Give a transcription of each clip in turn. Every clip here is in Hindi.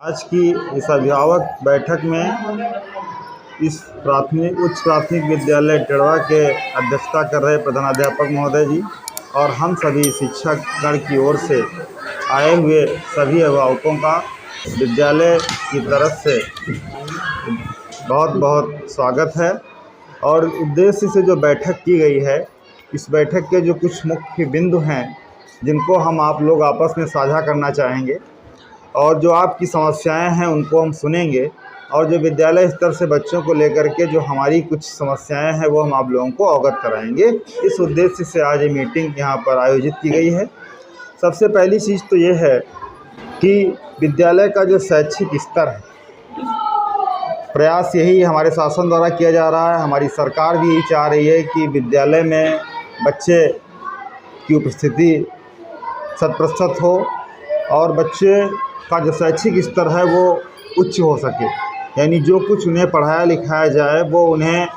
आज की इस अभिभावक बैठक में इस उच्च प्राथमिक विद्यालय टिड़वा के अध्यक्षता कर रहे प्रधानाध्यापक महोदय जी और हम सभी शिक्षकगण की ओर से आए हुए सभी अभिभावकों का विद्यालय की तरफ से बहुत बहुत स्वागत है। और उद्देश्य से जो बैठक की गई है, इस बैठक के जो कुछ मुख्य बिंदु हैं जिनको हम आप लोग आपस में साझा करना चाहेंगे और जो आपकी समस्याएं हैं उनको हम सुनेंगे, और जो विद्यालय स्तर से बच्चों को लेकर के जो हमारी कुछ समस्याएं हैं वो हम आप लोगों को अवगत कराएंगे। इस उद्देश्य से आज ये मीटिंग यहाँ पर आयोजित की गई है। सबसे पहली चीज़ तो ये है कि विद्यालय का जो शैक्षिक स्तर है, प्रयास यही हमारे शासन द्वारा किया जा रहा है। हमारी सरकार भी यही चाह रही है कि विद्यालय में बच्चे की उपस्थिति 100% हो और बच्चे का जो शैक्षिक स्तर है वो उच्च हो सके, यानी जो कुछ उन्हें पढ़ाया लिखाया जाए वो उन्हें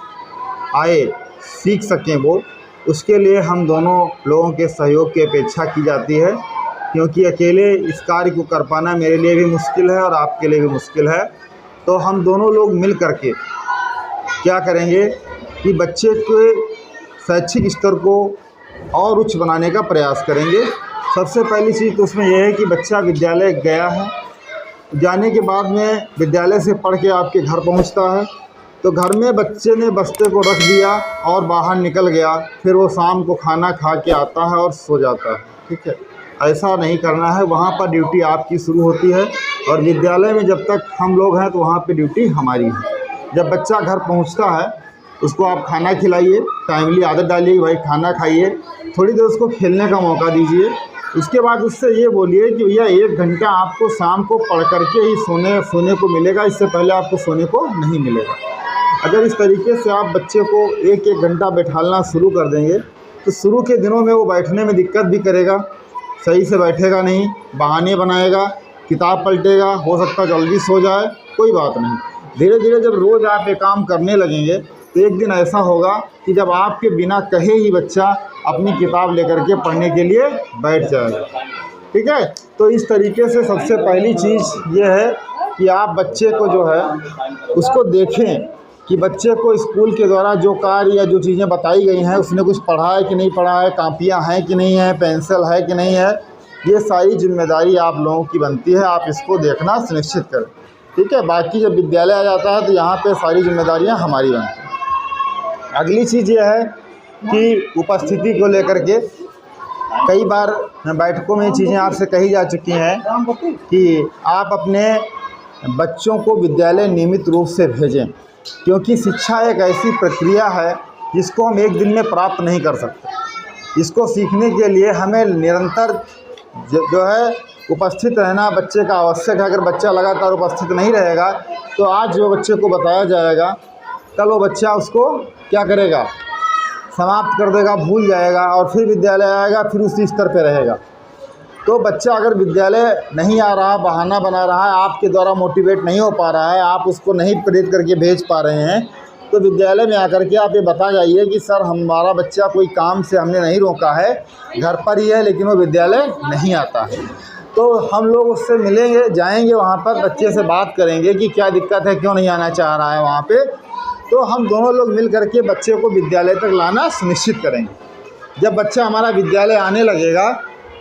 आए, सीख सकें वो। उसके लिए हम दोनों लोगों के सहयोग की अपेक्षा की जाती है, क्योंकि अकेले इस कार्य को कर पाना मेरे लिए भी मुश्किल है और आपके लिए भी मुश्किल है। तो हम दोनों लोग मिल कर के क्या करेंगे कि बच्चे के शैक्षिक स्तर को और उच्च बनाने का प्रयास करेंगे। सबसे पहली चीज़ तो उसमें यह है कि बच्चा विद्यालय गया है, जाने के बाद में विद्यालय से पढ़ के आपके घर पहुंचता है, तो घर में बच्चे ने बस्ते को रख दिया और बाहर निकल गया, फिर वो शाम को खाना खा के आता है और सो जाता है। ठीक है, ऐसा नहीं करना है। वहाँ पर ड्यूटी आपकी शुरू होती है और विद्यालय में जब तक हम लोग हैं तो वहाँ पे ड्यूटी हमारी है। जब बच्चा घर पहुँचता है उसको आप खाना खिलाइए, टाइमली आदत डालिए, भाई खाना खाइए, थोड़ी देर उसको खेलने का मौका दीजिए। उसके बाद उससे ये बोलिए कि भैया 1 घंटा आपको शाम को पढ़ करके ही सोने को मिलेगा, इससे पहले आपको सोने को नहीं मिलेगा। अगर इस तरीके से आप बच्चे को 1-1 घंटा बैठाना शुरू कर देंगे तो शुरू के दिनों में वो बैठने में दिक्कत भी करेगा, सही से बैठेगा नहीं, बहाने बनाएगा, किताब पलटेगा, हो सकता है जल्दी सो जाए, कोई बात नहीं। धीरे धीरे जब रोज़ आप ये काम करने लगेंगे तो एक दिन ऐसा होगा कि जब आपके बिना कहे ही बच्चा अपनी किताब लेकर के पढ़ने के लिए बैठ जाएगा। ठीक है, तो इस तरीके से सबसे पहली चीज़ ये है कि आप बच्चे को जो है उसको देखें कि बच्चे को स्कूल के द्वारा जो कार्य या जो चीज़ें बताई गई हैं उसने कुछ पढ़ा है कि नहीं पढ़ा है, कापियाँ हैं कि नहीं है, पेंसिल है कि नहीं है, ये सारी जिम्मेदारी आप लोगों की बनती है। आप इसको देखना सुनिश्चित करें। ठीक है, बाकी जब विद्यालय आ जाता है तो यहाँ पे सारी जिम्मेदारियाँ हमारी बनती हैं। अगली चीज़ ये है कि उपस्थिति को लेकर के कई बार बैठकों में ये चीज़ें आपसे कही जा चुकी हैं कि आप अपने बच्चों को विद्यालय नियमित रूप से भेजें, क्योंकि शिक्षा एक ऐसी प्रक्रिया है जिसको हम एक दिन में प्राप्त नहीं कर सकते। इसको सीखने के लिए हमें निरंतर जो है उपस्थित रहना बच्चे का आवश्यक है। अगर बच्चा लगातार उपस्थित नहीं रहेगा तो आज जो बच्चे को बताया जाएगा कल वो बच्चा उसको क्या करेगा, समाप्त कर देगा, भूल जाएगा और फिर विद्यालय आएगा, फिर उसी स्तर पे रहेगा। तो बच्चा अगर विद्यालय नहीं आ रहा, बहाना बना रहा है, आपके द्वारा मोटिवेट नहीं हो पा रहा है, आप उसको नहीं प्रेरित करके भेज पा रहे हैं, तो विद्यालय में आकर के आप ये बता जाइए कि सर हमारा बच्चा कोई काम से हमने नहीं रोका है, घर पर ही है लेकिन वो विद्यालय नहीं आता है। तो हम लोग उससे मिलेंगे, जाएंगे वहाँ पर, बच्चे से बात करेंगे कि क्या दिक्कत है, क्यों नहीं आना चाह रहा है वहाँ पे। तो हम दोनों लोग मिल करके बच्चे को विद्यालय तक लाना सुनिश्चित करेंगे। जब बच्चा हमारा विद्यालय आने लगेगा,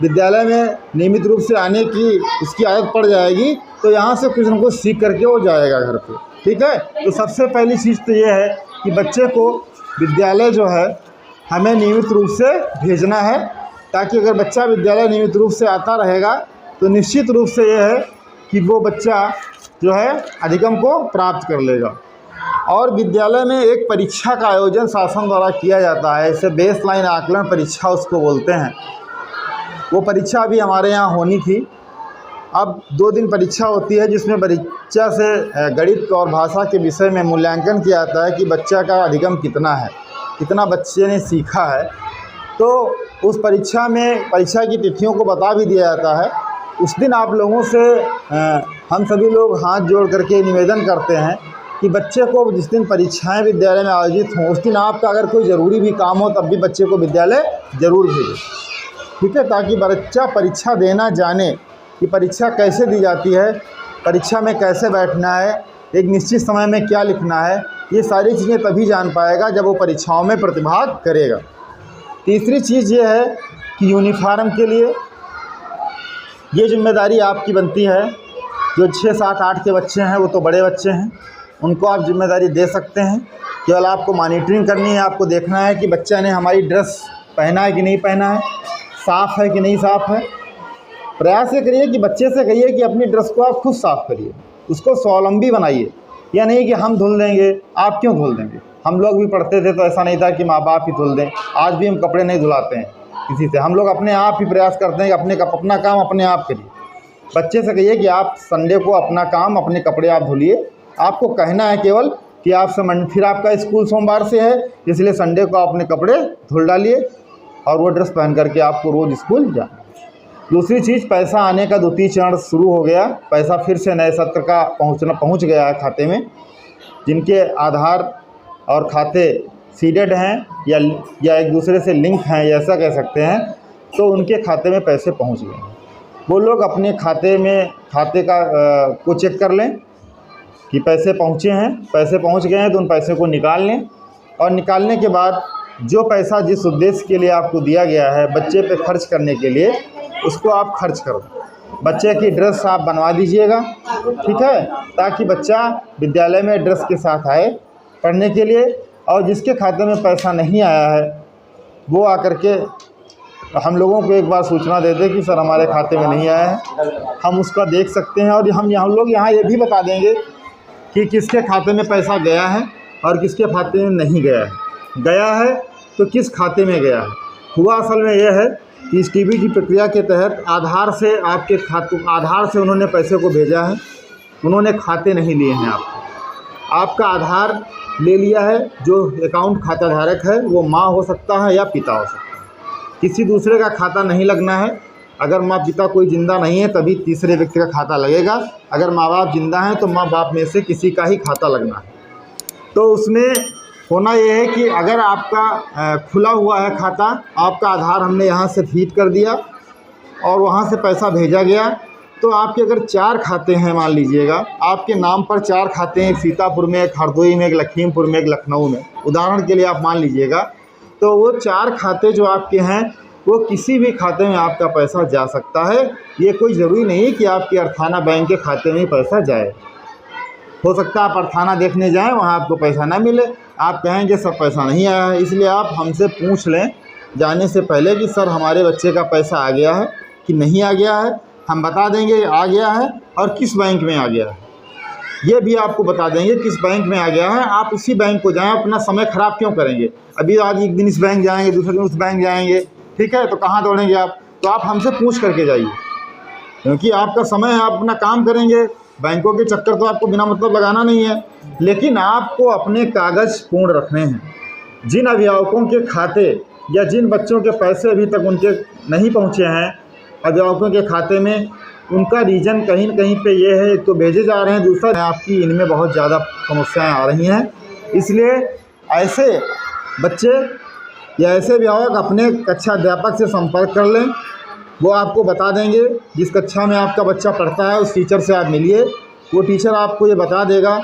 विद्यालय में नियमित रूप से आने की उसकी आदत पड़ जाएगी, तो यहाँ से कुछ न कुछ सीख करके वो जाएगा घर पे। ठीक है, तो सबसे पहली चीज़ तो ये है कि बच्चे को विद्यालय जो है हमें नियमित रूप से भेजना है, ताकि अगर बच्चा विद्यालय नियमित रूप से आता रहेगा तो निश्चित रूप से ये है कि वो बच्चा जो है अधिगम को प्राप्त कर लेगा। और विद्यालय में एक परीक्षा का आयोजन शासन द्वारा किया जाता है, इसे बेसलाइन आकलन परीक्षा उसको बोलते हैं। वो परीक्षा भी हमारे यहाँ होनी थी। अब 2 दिन परीक्षा होती है, जिसमें परीक्षा से गणित और भाषा के विषय में मूल्यांकन किया जाता है कि बच्चा का अधिगम कितना है, कितना बच्चे ने सीखा है। तो उस परीक्षा में परीक्षा की तिथियों को बता भी दिया जाता है। उस दिन आप लोगों से हम सभी लोग हाथ जोड़ करके निवेदन करते हैं कि बच्चे को जिस दिन परीक्षाएं विद्यालय में आयोजित हों उस दिन आपका अगर कोई ज़रूरी भी काम हो तब भी बच्चे को विद्यालय ज़रूर भेजें। ठीक है, ताकि बच्चा परीक्षा देना जाने कि परीक्षा कैसे दी जाती है, परीक्षा में कैसे बैठना है, एक निश्चित समय में क्या लिखना है, ये सारी चीज़ें तभी जान पाएगा जब वो परीक्षाओं में प्रतिभाग करेगा। तीसरी चीज़ ये है कि यूनिफॉर्म के लिए ये जिम्मेदारी आपकी बनती है। जो 6, 7, 8 के बच्चे हैं वो तो बड़े बच्चे हैं, उनको आप जिम्मेदारी दे सकते हैं। केवल आपको मॉनिटरिंग करनी है, आपको देखना है कि बच्चा ने हमारी ड्रेस पहना है कि नहीं पहना है, साफ़ है कि नहीं साफ़ है। प्रयास ये करिए कि बच्चे से कहिए कि अपनी ड्रेस को आप खुद साफ़ करिए, उसको स्वावलंबी बनाइए। या नहीं कि हम धुल देंगे, आप क्यों धुल देंगे। हम लोग भी पढ़ते थे तो ऐसा नहीं था कि माँ बाप ही धुल दें। आज भी हम कपड़े नहीं धुलाते हैं किसी से, हम लोग अपने आप ही प्रयास करते हैं कि अपना काम अपने आप करिए। बच्चे से कहिए कि आप संडे को अपना काम, अपने कपड़े आप धुलिए। आपको कहना है केवल कि आप फिर आपका स्कूल सोमवार से है, इसलिए संडे को अपने कपड़े धुल डालिए और वो ड्रेस पहन करके आपको रोज़ स्कूल जाना। दूसरी चीज़, पैसा आने का द्वितीय चरण शुरू हो गया। पैसा फिर से नए सत्र का पहुंच गया है खाते में। जिनके आधार और खाते सीडेड हैं या एक दूसरे से लिंक हैं, ऐसा कह सकते हैं, तो उनके खाते में पैसे पहुंच गए हैं। वो लोग अपने खाते को चेक कर लें कि पैसे पहुँचे हैं। पैसे पहुँच गए हैं तो उन पैसे को निकाल लें, और निकालने के बाद जो पैसा जिस उद्देश्य के लिए आपको दिया गया है बच्चे पे खर्च करने के लिए, उसको आप खर्च करो। बच्चे की ड्रेस आप बनवा दीजिएगा, ठीक है, ताकि बच्चा विद्यालय में ड्रेस के साथ आए पढ़ने के लिए। और जिसके खाते में पैसा नहीं आया है वो आकर के हम लोगों को एक बार सूचना दे दे कि सर हमारे खाते में नहीं आया है, हम उसका देख सकते हैं। और हम लोग यहाँ ये भी बता देंगे कि किसके खाते में पैसा गया है और किसके खाते में नहीं गया है। गया है तो किस खाते में गया है। हुआ असल में यह है कि इस टीबी की प्रक्रिया के तहत आधार से उन्होंने पैसे को भेजा है, उन्होंने खाते नहीं लिए हैं। आपका आधार ले लिया है, जो अकाउंट खाता धारक है वो माँ हो सकता है या पिता हो सकता है, किसी दूसरे का खाता नहीं लगना है। अगर माँ पिता कोई ज़िंदा नहीं है तभी तीसरे व्यक्ति का खाता लगेगा। अगर माँ बाप ज़िंदा हैं तो माँ बाप में से किसी का ही खाता लगना है। तो उसमें होना ये है कि अगर आपका खुला हुआ है खाता, आपका आधार हमने यहाँ से फीड कर दिया और वहाँ से पैसा भेजा गया, तो आपके अगर 4 खाते हैं, मान लीजिएगा आपके नाम पर 4 खाते हैं, एक सीतापुर में, एक हरदोई में, एक लखीमपुर में, एक लखनऊ में, उदाहरण के लिए आप मान लीजिएगा, तो वो 4 खाते जो आपके हैं वो किसी भी खाते में आपका पैसा जा सकता है। ये कोई ज़रूरी नहीं कि आपके अर्थाना बैंक के खाते में ही पैसा जाए। हो सकता है आप अर्थाना देखने जाएं, वहाँ आपको पैसा ना मिले, आप कहेंगे सर पैसा नहीं आया है। इसलिए आप हमसे पूछ लें जाने से पहले कि सर हमारे बच्चे का पैसा आ गया है कि नहीं आ गया है। हम बता देंगे आ गया है और किस बैंक में आ गया है, ये भी आपको बता देंगे किस बैंक में आ गया है। आप उसी बैंक को जाएं, अपना समय ख़राब क्यों करेंगे। अभी आज एक दिन इस बैंक जाएंगे, दूसरे दिन उस बैंक जाएंगे, ठीक है, तो कहाँ दौड़ेंगे आप। तो आप हमसे पूछ करके जाइए, क्योंकि आपका समय है, आप अपना काम करेंगे। बैंकों के चक्कर तो आपको बिना मतलब लगाना नहीं है, लेकिन आपको अपने कागज़ पूर्ण रखने हैं। जिन अभिभावकों के खाते या जिन बच्चों के पैसे अभी तक उनके नहीं पहुँचे हैं अभिभावकों के खाते में, उनका रीज़न कहीं न कहीं पे ये है, एक तो भेजे जा रहे हैं, दूसरा आपकी इनमें बहुत ज़्यादा समस्याएं आ रही हैं। इसलिए ऐसे बच्चे या ऐसे अभिभावक अपने कक्षा अध्यापक से संपर्क कर लें, वो आपको बता देंगे। जिस कक्षा में आपका बच्चा पढ़ता है उस टीचर से आप मिलिए, वो टीचर आपको ये बता देगा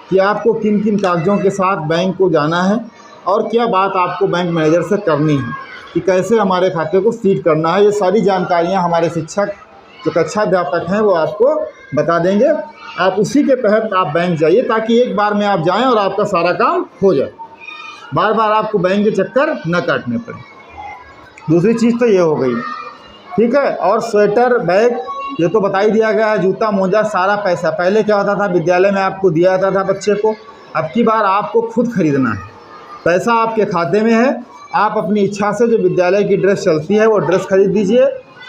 कि आपको किन किन कागज़ों के साथ बैंक को जाना है और क्या बात आपको बैंक मैनेजर से करनी है, कि कैसे हमारे खाते को सीड करना है। ये सारी जानकारियाँ हमारे शिक्षक जो कक्षा अध्यापक हैं वो आपको बता देंगे। आप उसी के तहत आप बैंक जाइए, ताकि एक बार में आप जाएं और आपका सारा काम हो जाए, बार बार आपको बैंक के चक्कर न काटने पड़े। दूसरी चीज़ तो ये हो गई, ठीक है। और स्वेटर, बैग, ये तो बता ही दिया गया है, जूता, मोजा, सारा पैसा। पहले क्या होता था, विद्यालय में आपको दिया जाता था बच्चे को, अब की बार आपको खुद खरीदना है। पैसा आपके खाते में है, आप अपनी इच्छा से जो विद्यालय की ड्रेस चलती है वो ड्रेस खरीद दीजिए,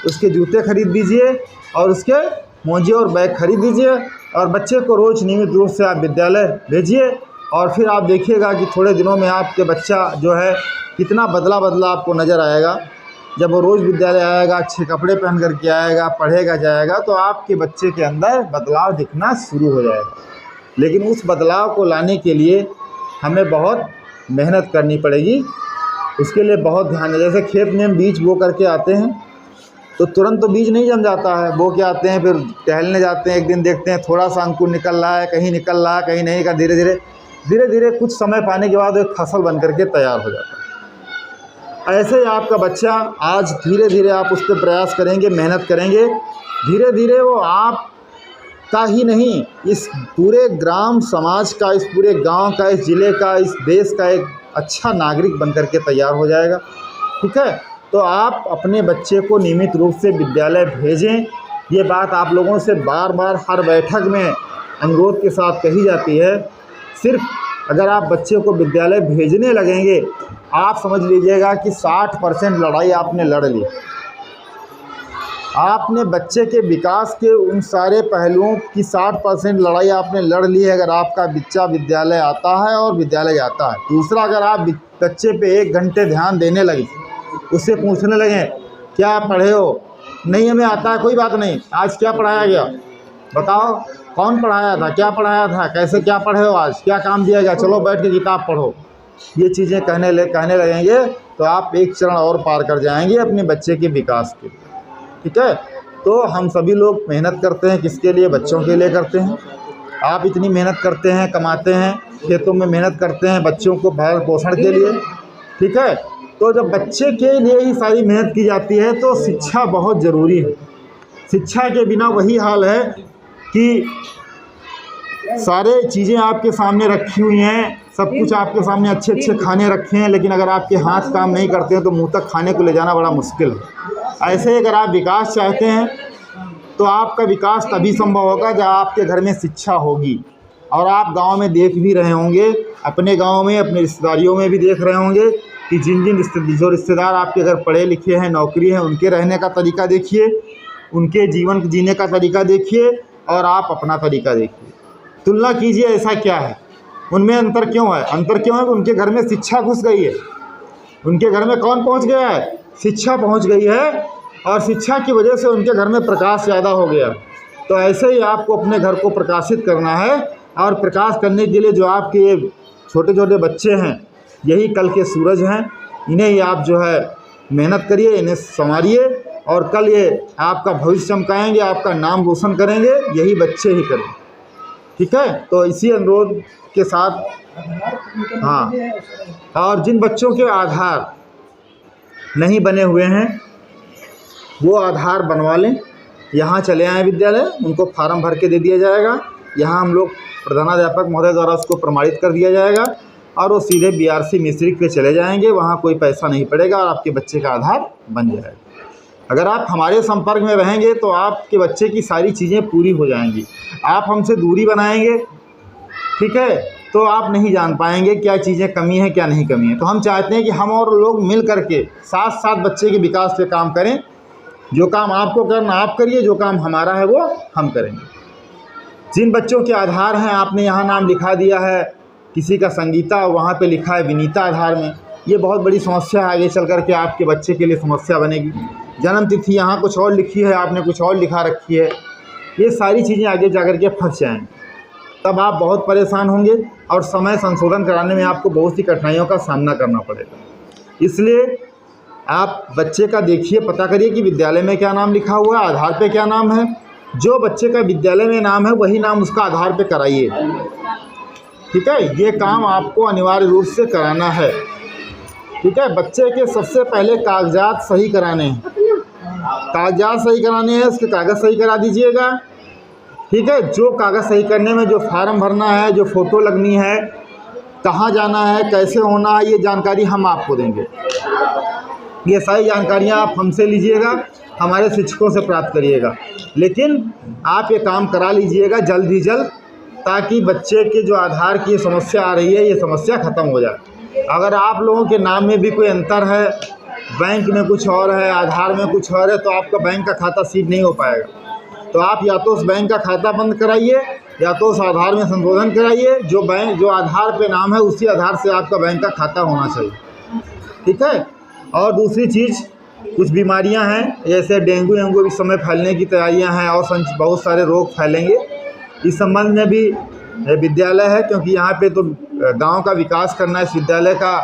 उसके जूते खरीद दीजिए और उसके मोजे और बैग खरीद दीजिए, और बच्चे को रोज़ नियमित रूप से आप विद्यालय भेजिए। और फिर आप देखिएगा कि थोड़े दिनों में आपके बच्चा जो है कितना बदला आपको नज़र आएगा। जब वो रोज़ विद्यालय आएगा, अच्छे कपड़े पहन कर के आएगा, पढ़ेगा जाएगा, तो आपके बच्चे के अंदर बदलाव दिखना शुरू हो जाएगा। लेकिन उस बदलाव को लाने के लिए हमें बहुत मेहनत करनी पड़ेगी, उसके लिए बहुत ध्यान है। जैसे खेत में हम बीज बो करके आते हैं तो तुरंत तो बीज नहीं जम जाता है। बो के आते हैं, फिर टहलने जाते हैं, एक दिन देखते हैं थोड़ा सा अंकुर निकल रहा है, कहीं निकल रहा है, कहीं नहीं का, धीरे धीरे कुछ समय पाने के बाद एक फसल बन करके तैयार हो जाता है। ऐसे ही आपका बच्चा आज धीरे धीरे आप उस पर प्रयास करेंगे, मेहनत करेंगे, धीरे धीरे वो आप का ही नहीं, इस पूरे ग्राम समाज का, इस पूरे गांव का, इस ज़िले का, इस देश का एक अच्छा नागरिक बन करके तैयार हो जाएगा। ठीक है, तो आप अपने बच्चे को नियमित रूप से विद्यालय भेजें। ये बात आप लोगों से बार बार हर बैठक में अनुरोध के साथ कही जाती है। सिर्फ अगर आप बच्चे को विद्यालय भेजने लगेंगे, आप समझ लीजिएगा कि 60% लड़ाई आपने लड़ ली। आपने बच्चे के विकास के उन सारे पहलुओं की 60% लड़ाई आपने लड़ ली है अगर आपका बच्चा विद्यालय आता है और विद्यालय जाता है। दूसरा, अगर आप बच्चे पे 1 घंटे ध्यान देने लगे, उससे पूछने लगे क्या पढ़े हो, नहीं हमें आता है, कोई बात नहीं, आज क्या पढ़ाया गया बताओ, कौन पढ़ाया था, क्या पढ़ाया था, कैसे क्या पढ़े हो, आज क्या काम दिया गया, चलो बैठ के किताब पढ़ो, ये चीज़ें कहने लगेंगे तो आप एक चरण और पार कर जाएंगे अपने बच्चे के विकास के लिए। ठीक है, तो हम सभी लोग मेहनत करते हैं, किसके लिए, बच्चों के लिए करते हैं। आप इतनी मेहनत करते हैं, कमाते हैं, खेतों में मेहनत करते हैं बच्चों को भरण पोषण के लिए। ठीक है, तो जब बच्चे के लिए ही सारी मेहनत की जाती है तो शिक्षा बहुत ज़रूरी है। शिक्षा के बिना वही हाल है कि सारे चीज़ें आपके सामने रखी हुई हैं, सब कुछ आपके सामने अच्छे अच्छे खाने रखे हैं, लेकिन अगर आपके हाथ काम नहीं करते हैं तो मुंह तक खाने को ले जाना बड़ा मुश्किल है। ऐसे ही अगर आप विकास चाहते हैं तो आपका विकास तभी संभव होगा जब आपके घर में शिक्षा होगी। और आप गांव में देख भी रहे होंगे, अपने गांव में, अपने रिश्तेदारियों में भी देख रहे होंगे कि जो रिश्तेदार आपके घर पढ़े लिखे हैं, नौकरी है, उनके रहने का तरीका देखिए, उनके जीवन जीने का तरीका देखिए और आप अपना तरीका देखिए, तुलना कीजिए ऐसा क्या है, उनमें अंतर क्यों है। अंतर क्यों है कि उनके घर में शिक्षा घुस गई है, उनके घर में कौन पहुंच गया है, शिक्षा पहुंच गई है, और शिक्षा की वजह से उनके घर में प्रकाश ज़्यादा हो गया। तो ऐसे ही आपको अपने घर को प्रकाशित करना है, और प्रकाश करने के लिए जो आपके ये छोटे छोटे बच्चे हैं, यही कल के सूरज हैं, इन्हें ही आप जो है मेहनत करिए, इन्हें संवारिए, और कल ये आपका भविष्य चमकाएंगे, आपका नाम रोशन करेंगे, यही बच्चे ही करें। ठीक है, तो इसी अनुरोध के साथ, हाँ, और जिन बच्चों के आधार नहीं बने हुए हैं वो आधार बनवा लें, यहाँ चले आएँ विद्यालय, उनको फार्म भर के दे दिया जाएगा, यहाँ हम लोग प्रधानाध्यापक महोदय द्वारा उसको प्रमाणित कर दिया जाएगा और वो सीधे BRC मिस्त्री पे चले जाएंगे, वहाँ कोई पैसा नहीं पड़ेगा और आपके बच्चे का आधार बन जाएगा। अगर आप हमारे संपर्क में रहेंगे तो आपके बच्चे की सारी चीज़ें पूरी हो जाएंगी। आप हमसे दूरी बनाएंगे, ठीक है, तो आप नहीं जान पाएंगे क्या चीज़ें कमी है, क्या नहीं कमी है। तो हम चाहते हैं कि हम और लोग मिल करके साथ साथ बच्चे के विकास पे काम करें। जो काम आपको करना आप करिए, जो काम हमारा है वो हम करेंगे। जिन बच्चों के आधार हैं, आपने यहाँ नाम लिखा दिया है, किसी का संगीता, वहाँ पे लिखा है विनीता आधार में, ये बहुत बड़ी समस्या है, आगे चल कर के आपके बच्चे के लिए समस्या बनेगी। जन्म तिथि यहाँ कुछ और लिखी है, आपने कुछ और लिखा रखी है, ये सारी चीज़ें आगे जा कर के फंस जाएँ, तब आप बहुत परेशान होंगे और समय संशोधन कराने में आपको बहुत सी कठिनाइयों का सामना करना पड़ेगा। इसलिए आप बच्चे का देखिए, पता करिए कि विद्यालय में क्या नाम लिखा हुआ है, आधार पे क्या नाम है। जो बच्चे का विद्यालय में नाम है वही नाम उसका आधार पे कराइए। ठीक है, ये काम आपको अनिवार्य रूप से कराना है। ठीक है, बच्चे के सबसे पहले कागजात सही कराने हैं, कागजात सही कराने हैं, उसके कागज़ सही करा दीजिएगा। ठीक है, जो कागज़ सही करने में जो फार्म भरना है, जो फ़ोटो लगनी है, कहाँ जाना है, कैसे होना है, ये जानकारी हम आपको देंगे। ये सारी जानकारियाँ आप हमसे लीजिएगा, हमारे शिक्षकों से प्राप्त करिएगा, लेकिन आप ये काम करा लीजिएगा जल्द ही जल्द, ताकि बच्चे के जो आधार की समस्या आ रही है ये समस्या ख़त्म हो जाए। अगर आप लोगों के नाम में भी कोई अंतर है, बैंक में कुछ और है, आधार में कुछ और है, तो आपका बैंक का खाता सीड नहीं हो पाएगा। तो आप या तो उस बैंक का खाता बंद कराइए या तो उस आधार में संशोधन कराइए। जो आधार पे नाम है उसी आधार से आपका बैंक का खाता होना चाहिए। ठीक है, और दूसरी चीज़, कुछ बीमारियां हैं जैसे डेंगू इस समय फैलने की तैयारियां हैं और बहुत सारे रोग फैलेंगे। इस संबंध में भी विद्यालय है, क्योंकि यहाँ पे तो गांव का विकास करना इस विद्यालय का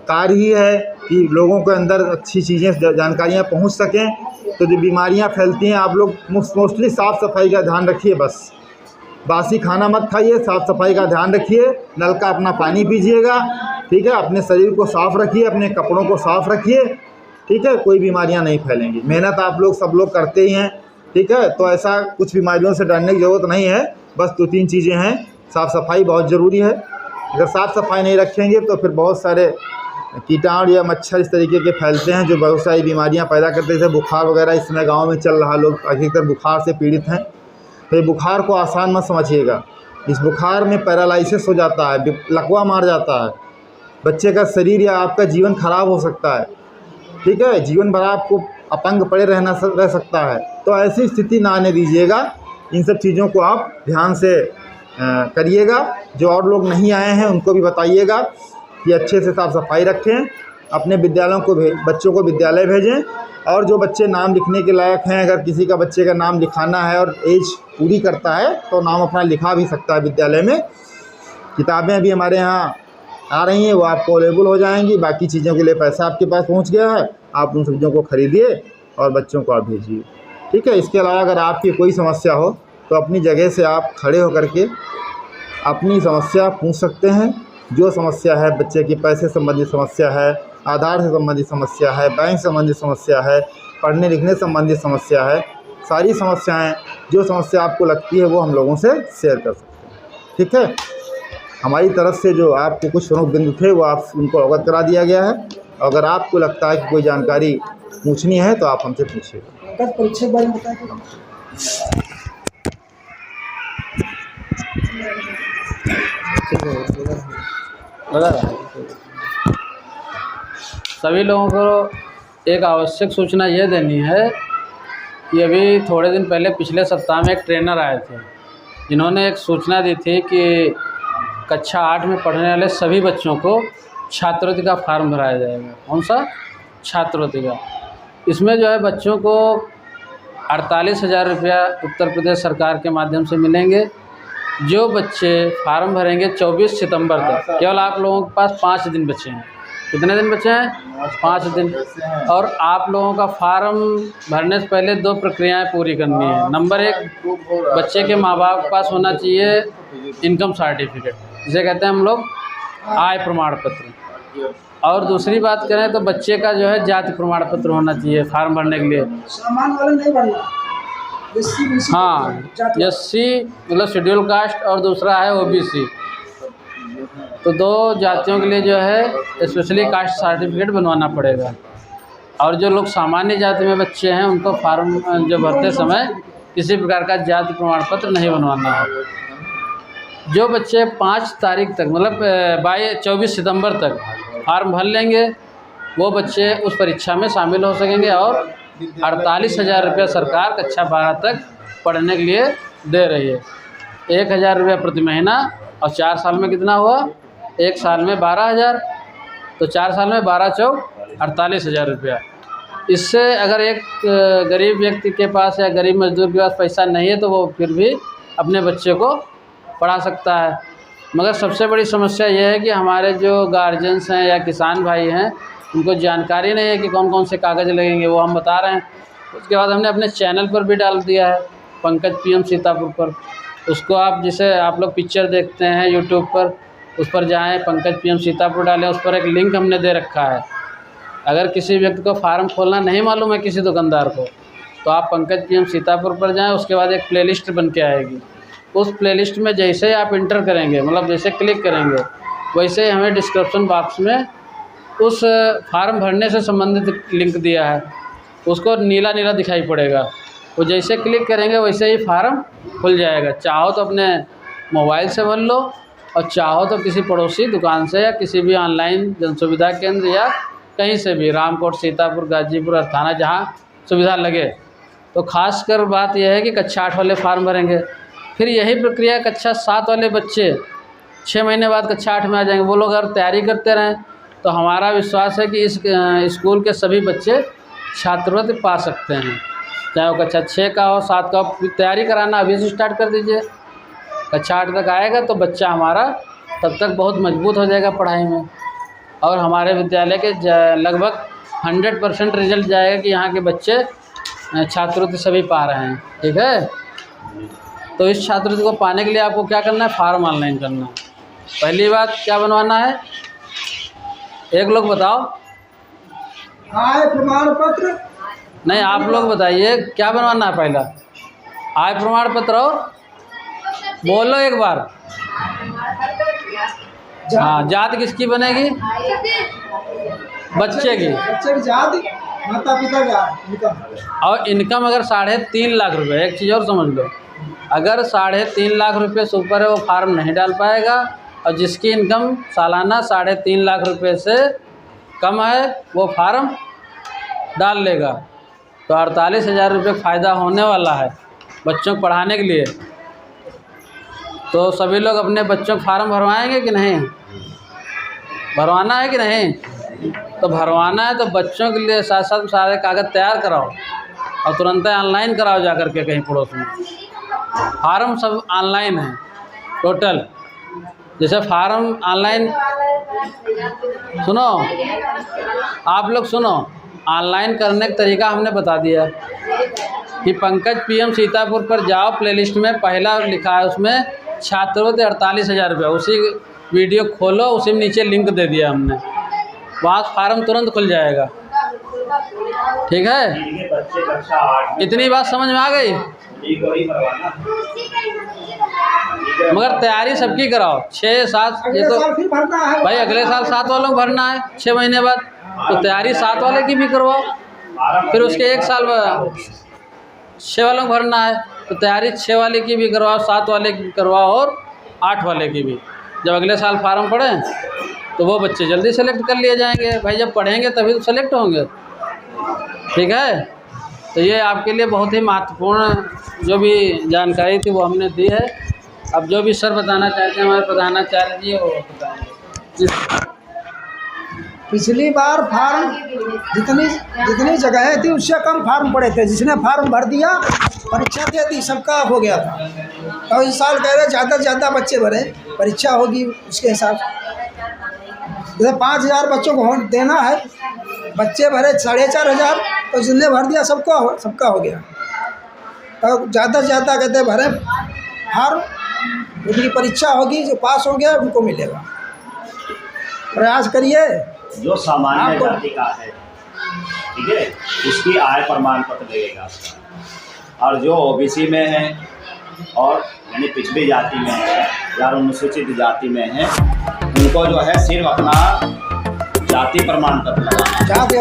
कार्य ही है कि लोगों के अंदर अच्छी चीज़ें जानकारियाँ पहुँच सकें। तो जो बीमारियां फैलती हैं, आप लोग मोस्टली साफ़ सफाई का ध्यान रखिए। बस बासी खाना मत खाइए, साफ़ सफाई का ध्यान रखिए, नल का अपना पानी पीजिएगा, ठीक है। अपने शरीर को साफ़ रखिए, अपने कपड़ों को साफ़ रखिए, ठीक है। कोई बीमारियां नहीं फैलेंगी। मेहनत आप लोग सब लोग करते ही हैं, ठीक है। तो ऐसा कुछ बीमारियों से डरने की ज़रूरत नहीं है। बस 2-3 चीज़ें हैं। साफ़ सफाई बहुत ज़रूरी है। अगर साफ़ सफाई नहीं रखेंगे तो फिर बहुत सारे कीटाणु या मच्छर इस तरीके के फैलते हैं जो बहुत सारी बीमारियां पैदा करते हैं, जैसे बुखार वगैरह इस समय गाँव में चल रहा, लोग अधिकतर बुखार से पीड़ित हैं। तो ये बुखार को आसान मत समझिएगा। इस बुखार में पैरालिसिस हो जाता है, लकवा मार जाता है, बच्चे का शरीर या आपका जीवन खराब हो सकता है, ठीक है। जीवन भर आपको अपंग पड़े रह सकता है। तो ऐसी स्थिति ना आने दीजिएगा। इन सब चीज़ों को आप ध्यान से करिएगा। जो और लोग नहीं आए हैं उनको भी बताइएगा कि अच्छे से साफ़ सफाई रखें, अपने विद्यालयों को बच्चों को विद्यालय भेजें। और जो बच्चे नाम लिखने के लायक हैं, अगर किसी का बच्चे का नाम लिखाना है और एज पूरी करता है तो नाम अपना लिखा भी सकता है विद्यालय में। किताबें अभी हमारे यहाँ आ रही हैं, वो आपको अवेलेबल हो जाएंगी। बाकी चीज़ों के लिए पैसा आपके पास पहुँच गया है, आप उन चीज़ों को ख़रीदिए और बच्चों को आप भेजिए, ठीक है। इसके अलावा अगर आपकी कोई समस्या हो तो अपनी जगह से आप खड़े होकर के अपनी समस्या पूछ सकते हैं। जो समस्या है, बच्चे की पैसे संबंधित समस्या है, आधार से संबंधित समस्या है, बैंक संबंधित समस्या है, पढ़ने लिखने संबंधित समस्या है, सारी समस्याएं, जो समस्या आपको लगती है वो हम लोगों से शेयर कर सकते हैं, ठीक है। हमारी तरफ से जो आपको कुछ प्रमुख बिंदु थे वो आप उनको अवगत करा दिया गया है। अगर आपको लगता है कि कोई जानकारी पूछनी है तो आप हमसे पूछिएगा। परीक्षा के बारे में बताइए। सभी लोगों को एक आवश्यक सूचना यह देनी है कि अभी थोड़े दिन पहले पिछले सप्ताह में एक ट्रेनर आए थे, जिन्होंने एक सूचना दी थी कि कक्षा 8 में पढ़ने वाले सभी बच्चों को छात्रवृत्ति का फार्म भराया जाएगा। कौन सा? छात्रवृत्ति का। इसमें जो है बच्चों को 48,000 रुपया उत्तर प्रदेश सरकार के माध्यम से मिलेंगे। जो बच्चे फार्म भरेंगे 24 सितंबर तक, केवल आप लोगों के पास 5 दिन बचे हैं। कितने दिन बचे हैं? 5 दिन। और आप लोगों का फार्म भरने से पहले 2 प्रक्रियाएं पूरी करनी है। नंबर 1, बच्चे के माँ बाप के पास होना चाहिए इनकम सर्टिफिकेट, जिसे कहते हैं हम लोग आय प्रमाण पत्र। और दूसरी बात करें तो बच्चे का जो है जाति प्रमाण पत्र होना चाहिए फार्म भरने के लिए। सामान वाले नहीं भरना, हाँ, एससी मतलब शेड्यूल कास्ट और दूसरा है ओबीसी। तो 2 जातियों के लिए जो है स्पेशली कास्ट सर्टिफिकेट बनवाना पड़ेगा। और जो लोग सामान्य जाति में बच्चे हैं उनको फार्म जो भरते समय किसी प्रकार का जाति प्रमाण पत्र नहीं बनवाना है। जो बच्चे 5 तारीख तक मतलब 24 सितंबर तक फार्म भर लेंगे वो बच्चे उस परीक्षा में शामिल हो सकेंगे। और 48,000 रुपया सरकार कक्षा 12 तक पढ़ने के लिए दे रही है। 1,000 रुपया प्रति महीना। और 4 साल में कितना हुआ? 1 साल में 12,000, तो 4 साल में 12 चौक 48,000 रुपया। इससे अगर एक गरीब व्यक्ति के पास या गरीब मजदूर के पास पैसा नहीं है तो वो फिर भी अपने बच्चे को पढ़ा सकता है। मगर सबसे बड़ी समस्या यह है कि हमारे जो गार्जियंस हैं या किसान भाई हैं उनको जानकारी नहीं है कि कौन कौन से कागज़ लगेंगे, वो हम बता रहे हैं। उसके बाद हमने अपने चैनल पर भी डाल दिया है, पंकज पीएम सीतापुर पर। उसको आप जिसे आप लोग पिक्चर देखते हैं यूट्यूब पर, उस पर जाएँ, पंकज पीएम सीतापुर डालें, उस पर एक लिंक हमने दे रखा है। अगर किसी व्यक्ति को फार्म खोलना नहीं मालूम है किसी दुकानदार को, तो आप पंकज पीएम सीतापुर पर जाएँ, उसके बाद एक प्लेलिस्ट बन के आएगी। उस प्लेलिस्ट में जैसे ही आप इंटर करेंगे, मतलब जैसे क्लिक करेंगे, वैसे ही हमें डिस्क्रिप्शन बॉक्स में उस फार्म भरने से संबंधित लिंक दिया है, उसको नीला नीला दिखाई पड़ेगा। वो जैसे क्लिक करेंगे वैसे ही फार्म खुल जाएगा। चाहो तो अपने मोबाइल से भर लो और चाहो तो किसी पड़ोसी दुकान से या किसी भी ऑनलाइन जन सुविधा केंद्र या कहीं से भी, रामकोट, सीतापुर, गाजीपुर, अर्थाना, जहाँ सुविधा लगे। तो खासकर बात यह है कि कक्षा 8 वाले फार्म भरेंगे। फिर यही प्रक्रिया कक्षा 7 वाले बच्चे 6 महीने बाद कक्षा 8 में आ जाएंगे। वो लोग अगर तैयारी करते रहें तो हमारा विश्वास है कि इस स्कूल के सभी बच्चे छात्रवृत्ति पा सकते हैं, चाहे वो कक्षा 6 का हो, 7 का हो। तैयारी कराना अभी से स्टार्ट कर दीजिए। कक्षा 8 तक आएगा तो बच्चा हमारा तब तक बहुत मजबूत हो जाएगा पढ़ाई में। और हमारे विद्यालय के लगभग 100% रिजल्ट जाएगा कि यहाँ के बच्चे छात्रवृत्ति सभी पा रहे हैं, ठीक है। तो इस छात्रवृत्ति को पाने के लिए आपको क्या करना है, फार्म ऑनलाइन करना है। पहली बात क्या बनवाना है, एक लोग बताओ। आय प्रमाण पत्र। नहीं, आप लोग बताइए क्या बनवाना है। पहला आय प्रमाण पत्र और बोलो एक बार। हाँ, जात किसकी बनेगी, बच्चे की। बच्चे की जाति, माता पिता का इनकम। और इनकम अगर 3.5 लाख रुपए, एक चीज़ और समझ लो, अगर 3.5 लाख रुपए से ऊपर है वो फार्म नहीं डाल पाएगा, और जिसकी इनकम सालाना 3.5 लाख रुपए से कम है वो फार्म डाल लेगा। तो 48,000 रुपये फ़ायदा होने वाला है बच्चों को पढ़ाने के लिए। तो सभी लोग अपने बच्चों को फार्म भरवाएंगे कि नहीं, भरवाना है कि नहीं। तो भरवाना है तो बच्चों के लिए साथ साथ सारे कागज़ तैयार कराओ और तुरंत ऑनलाइन कराओ जा कर के कहीं पड़ोस में। फार्म सब ऑनलाइन है टोटल। जैसे फार्म ऑनलाइन, सुनो आप लोग सुनो, ऑनलाइन करने का तरीका हमने बता दिया कि पंकज पीएम सीतापुर पर जाओ, प्लेलिस्ट में पहला लिखा है उसमें छात्रवृत्ति 48,000 रुपये, उसी वीडियो खोलो, उसी में नीचे लिंक दे दिया हमने, वहाँ फार्म तुरंत खुल जाएगा, ठीक है। इतनी बात समझ में आ गई। मगर तैयारी सबकी कराओ, 6-7, ये तो फिर भरना है भाई अगले साल 7 वालों को भरना है 6 महीने बाद, तो तैयारी 7 वाले की भी करवाओ। फिर उसके 1 साल बाद 6 वालों को भरना है, तो तैयारी 6 वाले की भी करवाओ, 7 वाले की करवाओ और 8 वाले की भी। जब अगले साल फार्म पढ़ें तो वो बच्चे जल्दी सेलेक्ट कर लिए जाएंगे। भाई जब पढ़ेंगे तभी तो सेलेक्ट होंगे, ठीक है। तो ये आपके लिए बहुत ही महत्वपूर्ण जो भी जानकारी थी वो हमने दी है। अब जो भी सर बताना चाहते हैं हमारे प्रधानाचार्य जी वो बताएंगे। पिछली बार फार्म जितनी जगहें थी उससे कम फार्म पड़े थे। जिसने फार्म भर दिया, परीक्षा दे दी, सबका हो गया था। तो इस साल कह रहे ज़्यादा से ज़्यादा बच्चे भरे, परीक्षा होगी उसके हिसाब से। जैसे 5,000 बच्चों को देना है, बच्चे भरे 4,500, तो जिसने भर दिया सबका हो गया। तो ज़्यादा से ज़्यादा कहते भरे फार्म, उनकी परीक्षा होगी, जो पास हो गया उनको मिलेगा। प्रयास करिए। जो सामान्य जाति का है, ठीक है, उसकी आय प्रमाण पत्र लगेगा। और जो ओबीसी में है और यानी पिछड़ी जाति में है या अनुसूचित जाति में है, उनको जो है सिर्फ अपना जाति प्रमाण पत्र लगाना। जाति